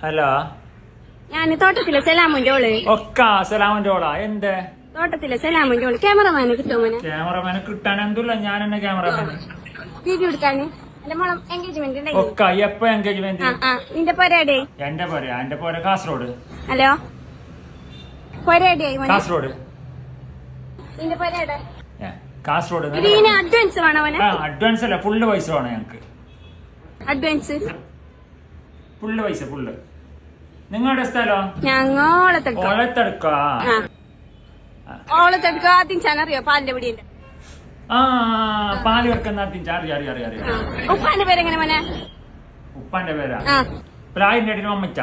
Hello, ഞാൻ തോട്ടത്തിലെ സലാമിന്റെ ഓള്. സലാമിന്റെ ഓളാ? എന്ത് തോട്ടത്തിലെ സലാമിന്റെ ഓള്. ക്യാമറമാന് കിട്ടുമോ? ക്യാമറമാനെ കിട്ടാൻ എന്തുല്ല, ഞാൻ തന്നെ ക്യാമറമാന്. വീഡിയോ എടുക്കാന് എന്റെ മോളെ എൻഗേജ്മെന്റ് എപ്പോ എൻഗേജ്മെന്റ്? നിന്റെ പൊരേടെ? എന്റെ പോര കാസർഗോഡ്. ഹലോ, പൊരേടെ? കാസർഗോഡ്. നിന്റെ പൊരേടെ? കാസർഗോഡ്. അഡ്വാൻസ് വേണോ? അഡ്വാൻസ് അല്ല, ഫുള്ള് പൈസ വേണം ഞങ്ങക്ക്. അഡ്വാൻസ് ഫുള്ള് പൈസ, ഫുള്ള്. നിങ്ങളുടെ സ്ഥലോ? ഞങ്ങളെടുക്ക ഓളത്തെടുക്ക. ആദ്യം ചാനറിയോ പാലിന്റെ പിടിയുണ്ട്? പാല് വെക്കുന്ന അറിയാം. ഉപ്പാന്റെ പേരെങ്ങനെ മോനെ? ഉപ്പാന്റെ പേരാ പ്രായം നേടിന് അമ്മച്ച.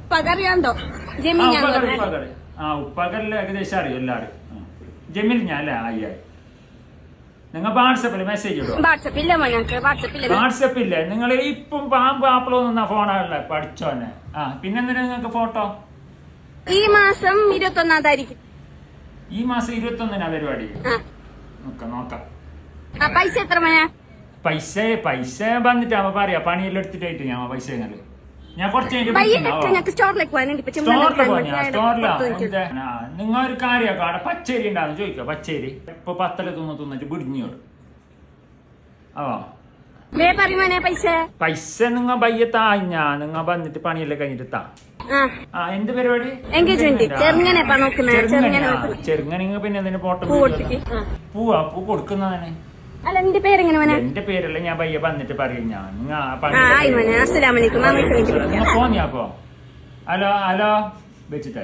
ഉപ്പകറിയാന്തോ? ജമീൻ ഉപ്പകറിൽ ഏകദേശം അറിയും എല്ലാരും. ജമീൽ ഞാൻ അല്ലേ? ആയി. നിങ്ങൾ വാട്സപ്പില് മെസ്സേജ് ഇടും? വാട്സപ്പില്ലേ? നിങ്ങൾ ഇപ്പം പാമ്പാപ്പിളൊന്നും ഫോണാണല്ലേ പഠിച്ചോന്നെ. പിന്നെന്തിനാ നിങ്ങൾക്ക് ഫോട്ടോ? ഈ മാസം 21-ാം താരീഖ്. ഈ മാസം 21-നാ പരിപാടി? നോക്കാം. പൈസ എത്ര മണി? പൈസ വന്നിട്ടാ പറയാ. പണിയെല്ലാം എടുത്തിട്ടായിട്ട് ഞാൻ പൈസ ഞാൻ കുറച്ച് നിങ്ങൾ ഒരു കാര്യമൊക്കെ അവിടെ പച്ചരി ഉണ്ടാവും ചോദിക്കോ. പച്ചരി ഇപ്പൊ 10 തിന്നിട്ട് പിടിഞ്ഞോട്. പൈസ നിങ്ങ ബയ്യത്താഞ്ഞ നിങ്ങ വന്നിട്ട് പണിയെല്ലാം കഴിഞ്ഞിട്ട് താ. എന്ത് പരിപാടി? ചെറുങ്ങനെ. പിന്നെ എന്തിനു പോട്ടെ? പൂ കൊടുക്കുന്നതന്നെ. എന്റെ പേരല്ല, ഞാൻ പയ്യെ വന്നിട്ട് പറയും. ഞാൻ പോന്നിയാ? ഹലോ വെച്ചിട്ടാ